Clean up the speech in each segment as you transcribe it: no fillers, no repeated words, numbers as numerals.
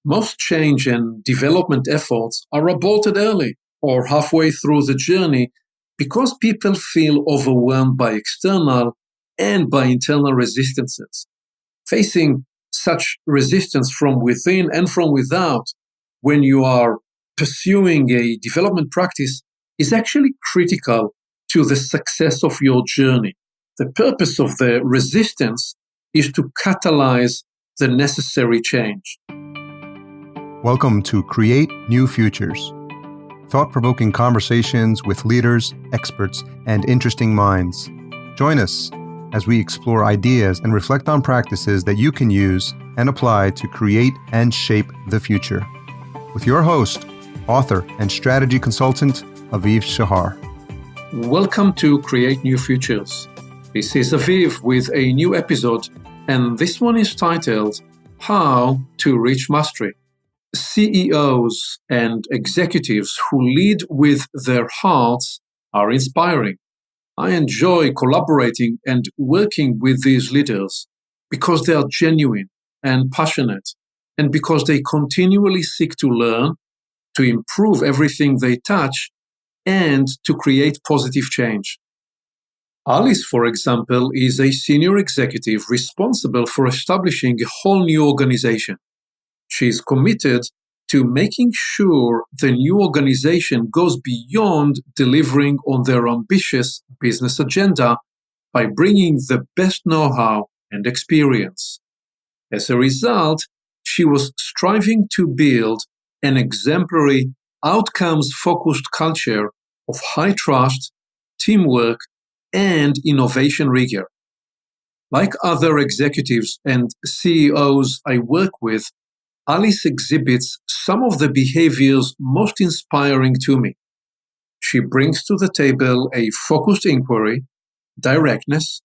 Most change and development efforts are aborted early or halfway through the journey because people feel overwhelmed by external and by internal resistances. Facing such resistance from within and from without when you are pursuing a development practice is actually critical to the success of your journey. The purpose of the resistance is to catalyze the necessary change. Welcome to Create New Futures, thought-provoking conversations with leaders, experts, and interesting minds. Join us as we explore ideas and reflect on practices that you can use and apply to create and shape the future. With your host, author, and strategy consultant, Aviv Shahar. Welcome to Create New Futures. This is Aviv with a new episode, and this one is titled, How to Reach Mastery. CEOs and executives who lead with their hearts are inspiring. I enjoy collaborating and working with these leaders because they are genuine and passionate, and because they continually seek to learn, to improve everything they touch, and to create positive change. Alice, for example, is a senior executive responsible for establishing a whole new organization. She is committed to making sure the new organization goes beyond delivering on their ambitious business agenda by bringing the best know-how and experience. As a result, she was striving to build an exemplary, outcomes-focused culture of high trust, teamwork, and innovation rigor. Like other executives and CEOs I work with, Alice exhibits some of the behaviors most inspiring to me. She brings to the table a focused inquiry, directness,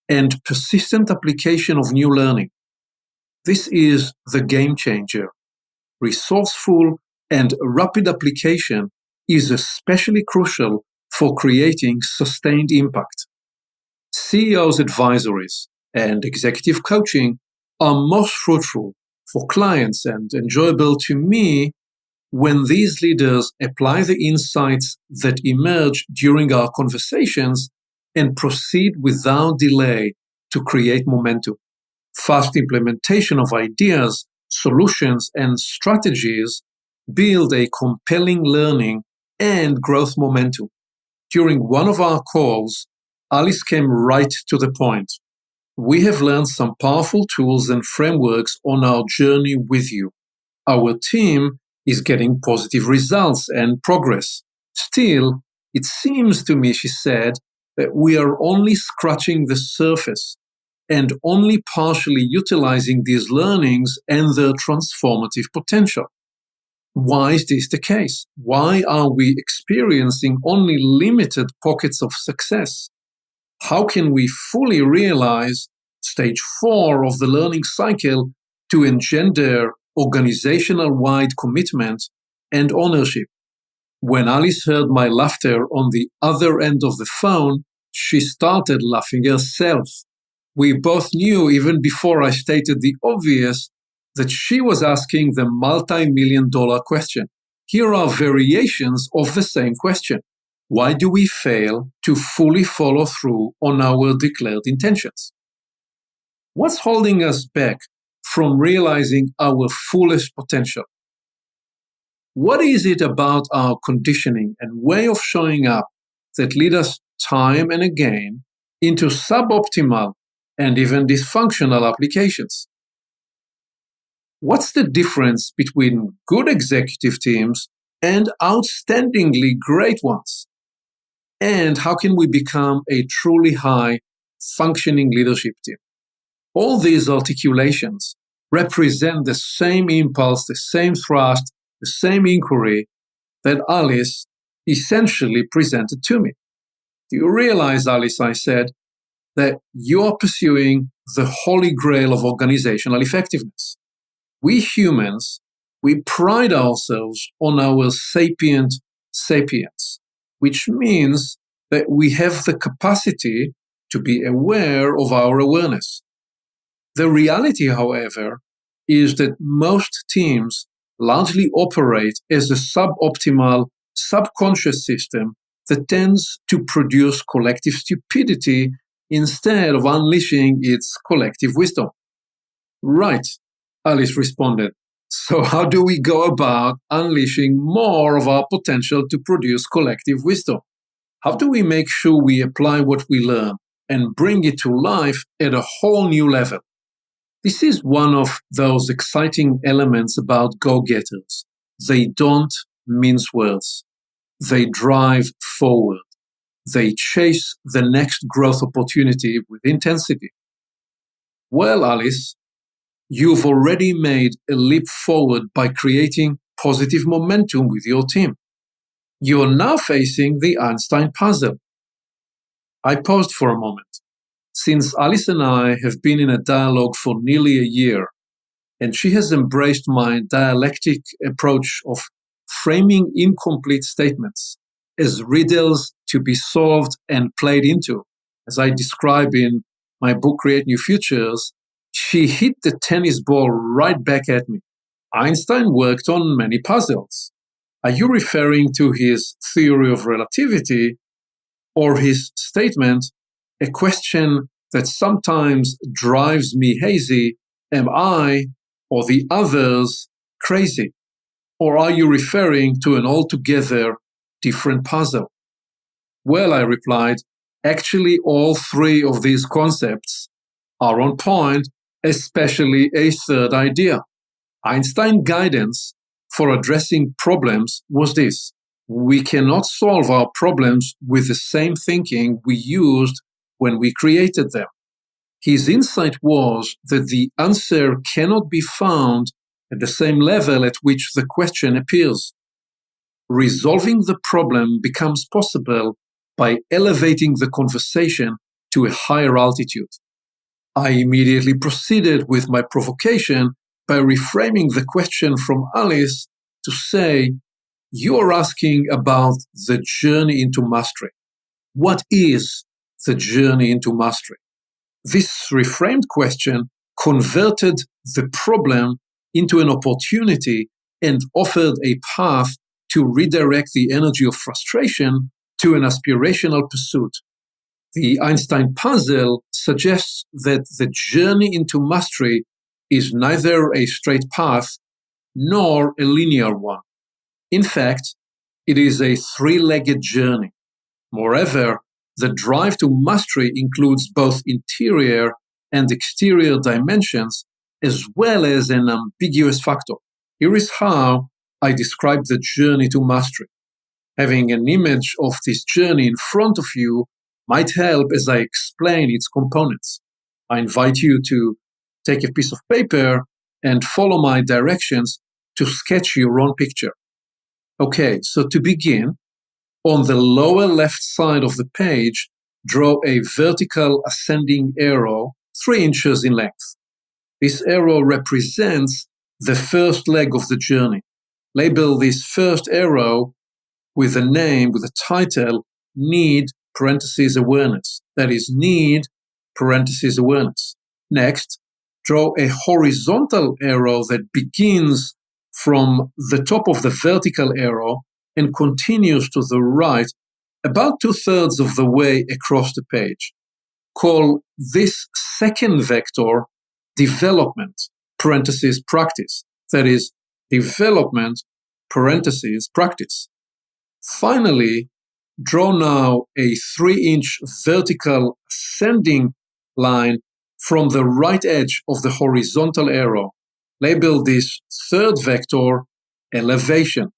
and persistent application of new learning. This is the game changer. Resourceful and rapid application is especially crucial for creating sustained impact. CEOs' advisories and executive coaching are most fruitful for clients and enjoyable to me when these leaders apply the insights that emerge during our conversations and proceed without delay to create momentum. Fast implementation of ideas, solutions, and strategies build a compelling learning and growth momentum. During one of our calls, Alice came right to the point. We have learned some powerful tools and frameworks on our journey with you. Our team is getting positive results and progress. Still, it seems to me, she said, that we are only scratching the surface and only partially utilizing these learnings and their transformative potential. Why is this the case? Why are we experiencing only limited pockets of success? How can we fully realize stage 4 of the learning cycle to engender organizational-wide commitment and ownership? When Alice heard my laughter on the other end of the phone, she started laughing herself. We both knew, even before I stated the obvious, that she was asking the multi-million-dollar question. Here are variations of the same question. Why do we fail to fully follow through on our declared intentions? What's holding us back from realizing our fullest potential? What is it about our conditioning and way of showing up that lead us time and again into suboptimal and even dysfunctional applications? What's the difference between good executive teams and outstandingly great ones? And how can we become a truly high-functioning leadership team? All these articulations represent the same impulse, the same thrust, the same inquiry that Alice essentially presented to me. Do you realize, Alice, I said, that you are pursuing the holy grail of organizational effectiveness? We humans, we pride ourselves on our sapient sapience, which means that we have the capacity to be aware of our awareness. The reality, however, is that most teams largely operate as a suboptimal, subconscious system that tends to produce collective stupidity instead of unleashing its collective wisdom. Right, Alice responded. So how do we go about unleashing more of our potential to produce collective wisdom? How do we make sure we apply what we learn and bring it to life at a whole new level? This is one of those exciting elements about go-getters. They don't mince words. They drive forward. They chase the next growth opportunity with intensity. Well, Alice, you've already made a leap forward by creating positive momentum with your team. You're now facing the Einstein puzzle. I paused for a moment. Since Alice and I have been in a dialogue for nearly a year, and she has embraced my dialectic approach of framing incomplete statements as riddles to be solved and played into, as I describe in my book, Create New Futures, she hit the tennis ball right back at me. Einstein worked on many puzzles. Are you referring to his theory of relativity or his statement, a question that sometimes drives me hazy, am I or the others crazy? Or are you referring to an altogether different puzzle? Well, I replied, actually all three of these concepts are on point, especially a third idea. Einstein's guidance for addressing problems was this: we cannot solve our problems with the same thinking we used when we created them. His insight was that the answer cannot be found at the same level at which the question appears. Resolving the problem becomes possible by elevating the conversation to a higher altitude. I immediately proceeded with my provocation by reframing the question from Alice to say, you're asking about the journey into mastery. What is the journey into mastery? This reframed question converted the problem into an opportunity and offered a path to redirect the energy of frustration to an aspirational pursuit. The Einstein puzzle suggests that the journey into mastery is neither a straight path nor a linear one. In fact, it is a three-legged journey. Moreover, the drive to mastery includes both interior and exterior dimensions, as well as an ambiguous factor. Here is how I describe the journey to mastery. Having an image of this journey in front of you might help as I explain its components. I invite you to take a piece of paper and follow my directions to sketch your own picture. Okay, so to begin, on the lower left side of the page, draw a vertical ascending arrow 3 inches in length. This arrow represents the first leg of the journey. Label this first arrow with a name, with a title, Need, awareness. That is need, awareness. Next, draw a horizontal arrow that begins from the top of the vertical arrow and continues to the right about 2/3 of the way across the page. Call this second vector development, practice. That is, development, practice. Finally, draw now a 3-inch vertical ascending line from the right edge of the horizontal arrow. Label this third vector elevation,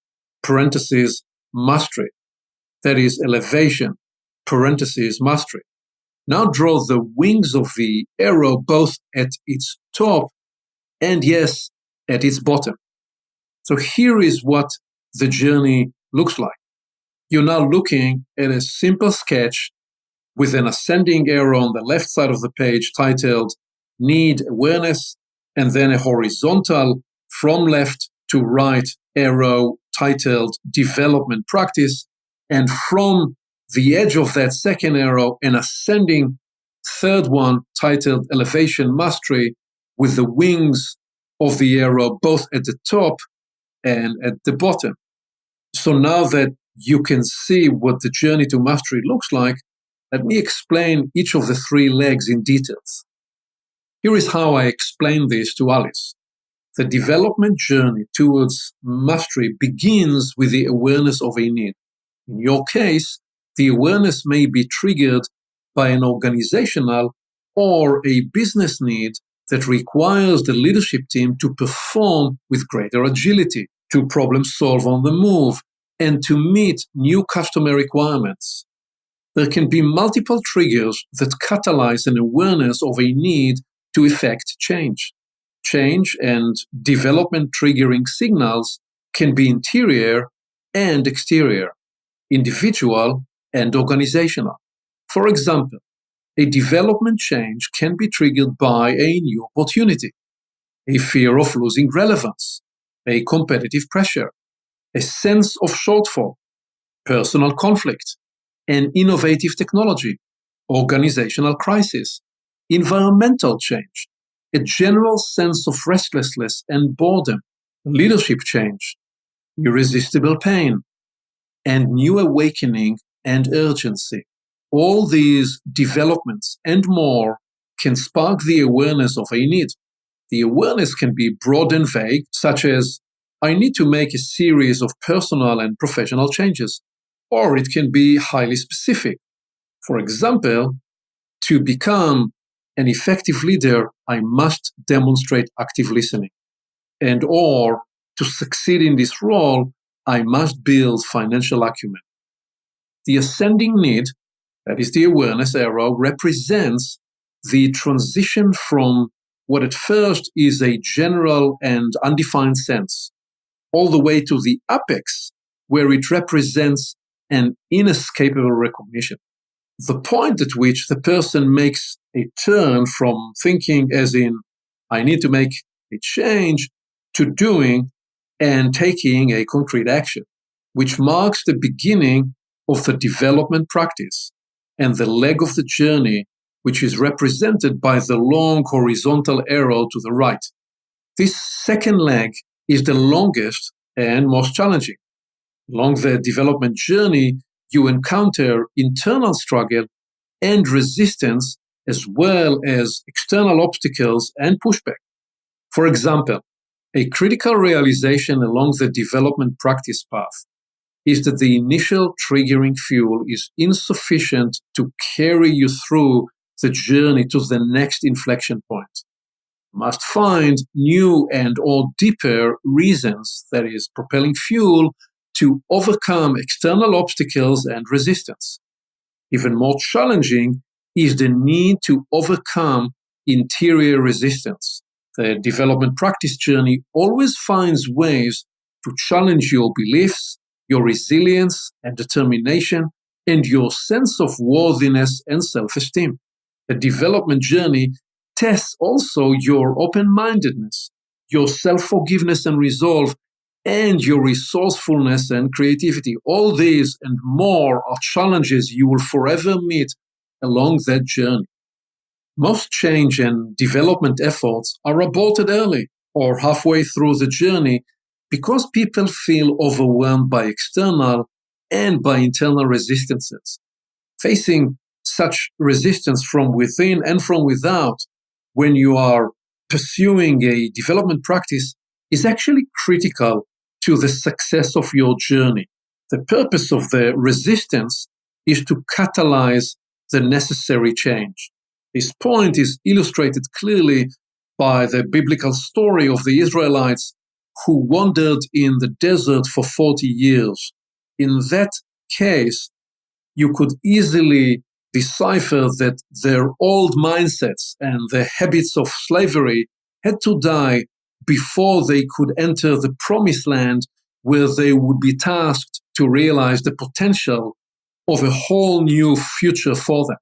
mastery. That is elevation, mastery. Now draw the wings of the arrow both at its top and, yes, at its bottom. So here is what the journey looks like. You're now looking at a simple sketch with an ascending arrow on the left side of the page titled Need Awareness, and then a horizontal from left to right arrow titled Development Practice, and from the edge of that second arrow, an ascending third one titled Elevation Mastery with the wings of the arrow, both at the top and at the bottom. So now that you can see what the journey to mastery looks like, let me explain each of the three legs in details. Here is how I explain this to Alice. The development journey towards mastery begins with the awareness of a need. In your case, the awareness may be triggered by an organizational or a business need that requires the leadership team to perform with greater agility, to problem solve on the move, and to meet new customer requirements. There can be multiple triggers that catalyze an awareness of a need to effect change. Change and development triggering signals can be interior and exterior, individual and organizational. For example, a development change can be triggered by a new opportunity, a fear of losing relevance, a competitive pressure, a sense of shortfall, personal conflict, an innovative technology, organizational crisis, environmental change, a general sense of restlessness and boredom, leadership change, irresistible pain, and new awakening and urgency. All these developments and more can spark the awareness of a need. The awareness can be broad and vague, such as, I need to make a series of personal and professional changes, or it can be highly specific. For example, to become an effective leader, I must demonstrate active listening. And or to succeed in this role, I must build financial acumen. The ascending need, that is the awareness arrow, represents the transition from what at first is a general and undefined sense, all the way to the apex, where it represents an inescapable recognition. The point at which the person makes a turn from thinking as in, I need to make a change, to doing and taking a concrete action, which marks the beginning of the development practice and the leg of the journey, which is represented by the long horizontal arrow to the right. This second leg is the longest and most challenging. Along the development journey, you encounter internal struggle and resistance, as well as external obstacles and pushback. For example, a critical realization along the development practice path is that the initial triggering fuel is insufficient to carry you through the journey to the next inflection point. You must find new and or deeper reasons, that is, propelling fuel, to overcome external obstacles and resistance. Even more challenging is the need to overcome interior resistance. The development practice journey always finds ways to challenge your beliefs, your resilience and determination, and your sense of worthiness and self-esteem. The development journey tests also your open-mindedness, your self-forgiveness and resolve, and your resourcefulness and creativity. All these and more are challenges you will forever meet along that journey. Most change and development efforts are aborted early or halfway through the journey because people feel overwhelmed by external and by internal resistances. Facing such resistance from within and from without when you are pursuing a development practice is actually critical to the success of your journey. The purpose of the resistance is to catalyze the necessary change. This point is illustrated clearly by the biblical story of the Israelites who wandered in the desert for 40 years. In that case, you could easily decipher that their old mindsets and the habits of slavery had to die before they could enter the promised land where they would be tasked to realize the potential of a whole new future for them.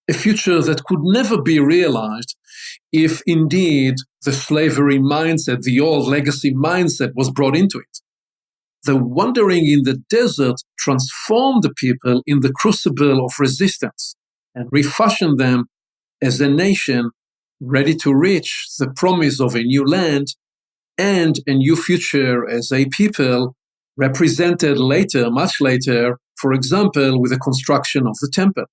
A future that could never be realized if indeed the slavery mindset, the old legacy mindset, was brought into it. The wandering in the desert transformed the people in the crucible of resistance and refashioned them as a nation ready to reach the promise of a new land and a new future as a people represented later, much later, for example, with the construction of the temple.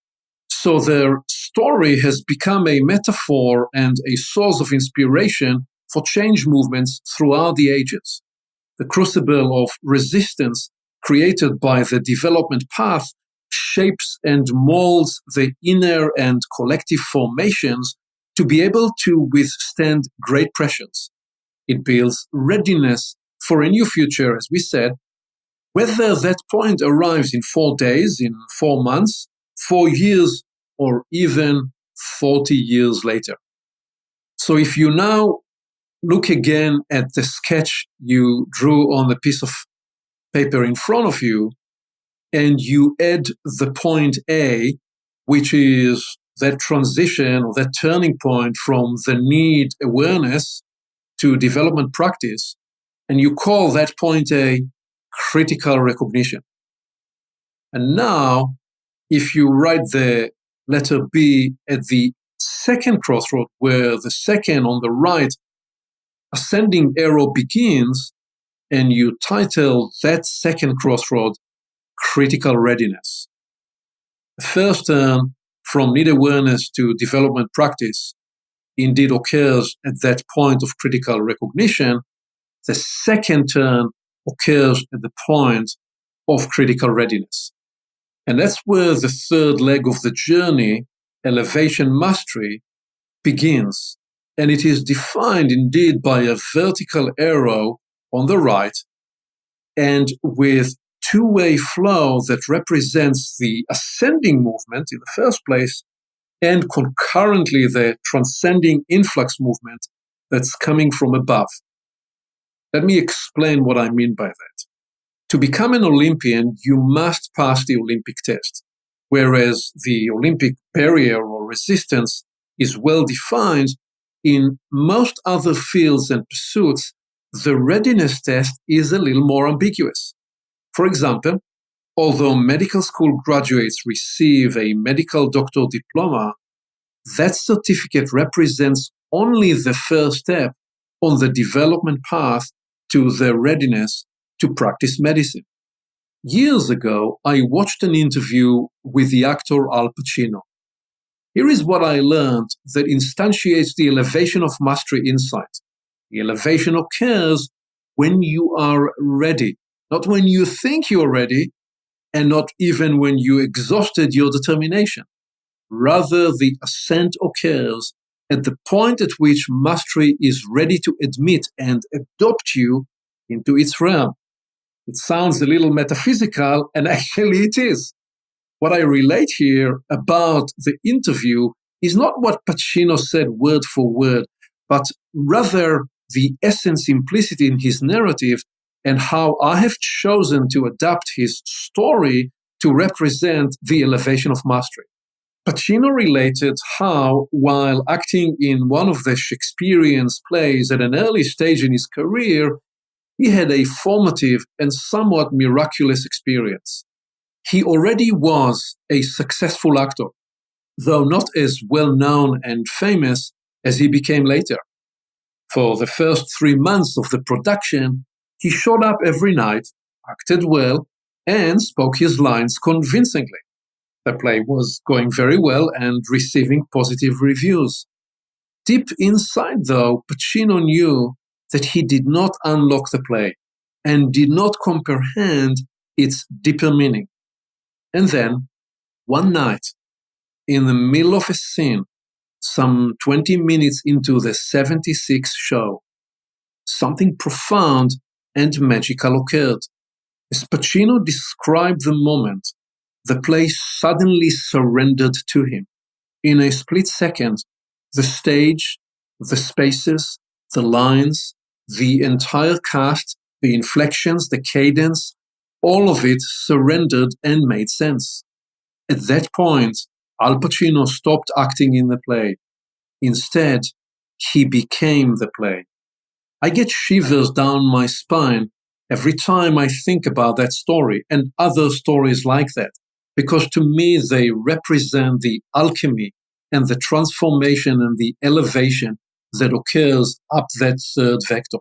So their story has become a metaphor and a source of inspiration for change movements throughout the ages. The crucible of resistance created by the development path shapes and molds the inner and collective formations to be able to withstand great pressures. It builds readiness for a new future, as we said, whether that point arrives in 4 days, in 4 months, 4 years, or even 40 years later. So if you now look again at the sketch you drew on the piece of paper in front of you, and you add the point A, which is that transition or that turning point from the need awareness to development practice, and you call that point A critical recognition. And now, if you write the letter B at the second crossroad, where the second on the right ascending arrow begins, and you title that second crossroad critical readiness. The first turn from need awareness to development practice indeed occurs at that point of critical recognition. The second turn occurs at the point of critical readiness. And that's where the third leg of the journey, elevation mastery, begins. And it is defined indeed by a vertical arrow on the right and with two-way flow that represents the ascending movement in the first place and concurrently the transcending influx movement that's coming from above. Let me explain what I mean by that. To become an Olympian, you must pass the Olympic test, whereas the Olympic barrier or resistance is well defined. In most other fields and pursuits, the readiness test is a little more ambiguous. For example, although medical school graduates receive a medical doctor diploma, that certificate represents only the first step on the development path to their readiness to practice medicine. Years ago, I watched an interview with the actor Al Pacino. Here is what I learned that instantiates the elevation of mastery insight. The elevation occurs when you are ready, not when you think you're ready, and not even when you exhausted your determination. Rather, the ascent occurs at the point at which mastery is ready to admit and adopt you into its realm. It sounds a little metaphysical, and actually it is. What I relate here about the interview is not what Pacino said word for word, but rather the essence implicit in his narrative and how I have chosen to adapt his story to represent the elevation of mastery. Pacino related how, while acting in one of the Shakespearean's plays at an early stage in his career, he had a formative and somewhat miraculous experience. He already was a successful actor, though not as well-known and famous as he became later. For the first 3 months of the production, he showed up every night, acted well, and spoke his lines convincingly. The play was going very well and receiving positive reviews. Deep inside, though, Pacino knew that he did not unlock the play and did not comprehend its deeper meaning. And then, one night, in the middle of a scene, some 20 minutes into the 76th show, something profound and magical occurred. As Pacino described the moment, the play suddenly surrendered to him. In a split second, the stage, the spaces, the lines, the entire cast, the inflections, the cadence, all of it surrendered and made sense. At that point, Al Pacino stopped acting in the play. Instead, he became the play. I get shivers down my spine every time I think about that story and other stories like that, because to me they represent the alchemy and the transformation and the elevation that occurs up that third vector.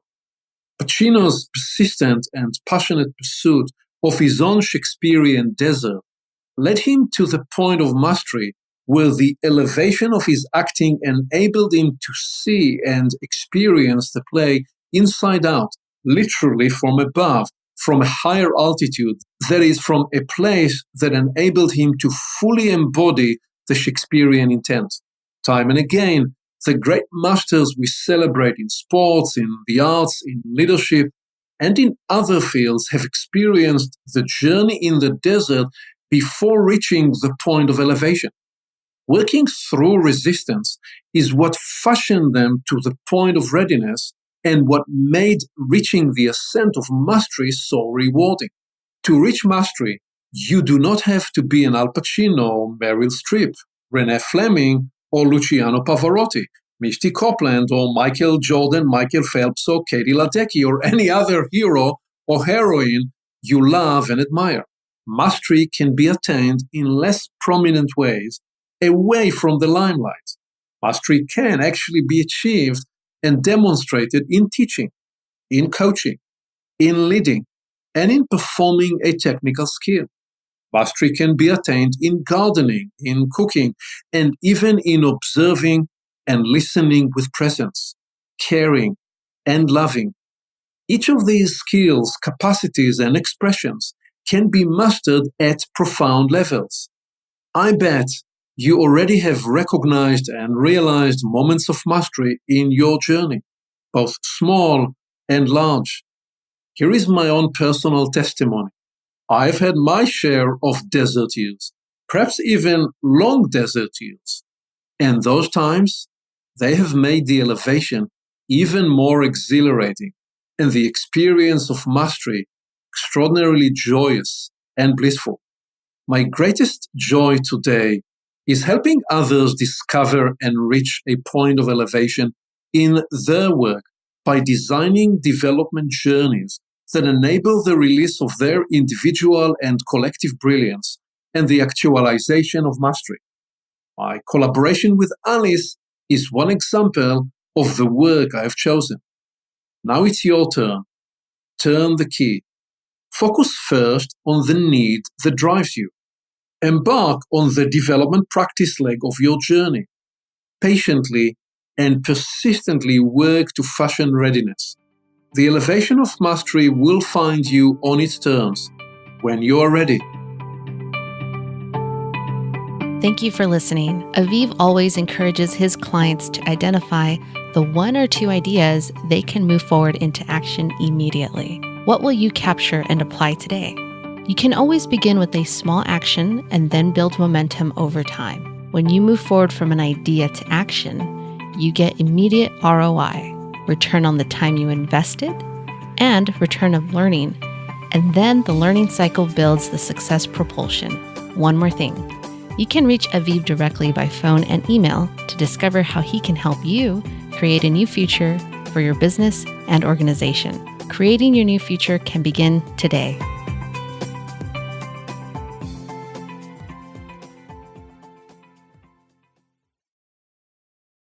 Pacino's persistent and passionate pursuit of his own Shakespearean desert led him to the point of mastery where the elevation of his acting enabled him to see and experience the play inside out, literally from above, from a higher altitude, that is, from a place that enabled him to fully embody the Shakespearean intent. Time and again, the great masters we celebrate in sports, in the arts, in leadership, and in other fields have experienced the journey in the desert before reaching the point of elevation. Working through resistance is what fashioned them to the point of readiness and what made reaching the ascent of mastery so rewarding. To reach mastery, you do not have to be an Al Pacino, Meryl Streep, Renee Fleming, or Luciano Pavarotti, Misty Copeland, or Michael Jordan, Michael Phelps, or Katie Ledecky, or any other hero or heroine you love and admire. Mastery can be attained in less prominent ways, away from the limelight. Mastery can actually be achieved and demonstrated in teaching, in coaching, in leading, and in performing a technical skill. Mastery can be attained in gardening, in cooking, and even in observing and listening with presence, caring, and loving. Each of these skills, capacities, and expressions can be mastered at profound levels. I bet you already have recognized and realized moments of mastery in your journey, both small and large. Here is my own personal testimony. I've had my share of desert years, perhaps even long desert years. And those times, they have made the elevation even more exhilarating and the experience of mastery extraordinarily joyous and blissful. My greatest joy today is helping others discover and reach a point of elevation in their work by designing development journeys that enable the release of their individual and collective brilliance and the actualization of mastery. My collaboration with Alice is one example of the work I have chosen. Now it's your turn. Turn the key. Focus first on the need that drives you. Embark on the development practice leg of your journey. Patiently and persistently work to fashion readiness. The elevation of mastery will find you on its terms when you are ready. Thank you for listening. Aviv always encourages his clients to identify the one or two ideas they can move forward into action immediately. What will you capture and apply today? You can always begin with a small action and then build momentum over time. When you move forward from an idea to action, you get immediate ROI, return on the time you invested, and return of learning. And then the learning cycle builds the success propulsion. One more thing. You can reach Aviv directly by phone and email to discover how he can help you create a new future for your business and organization. Creating your new future can begin today.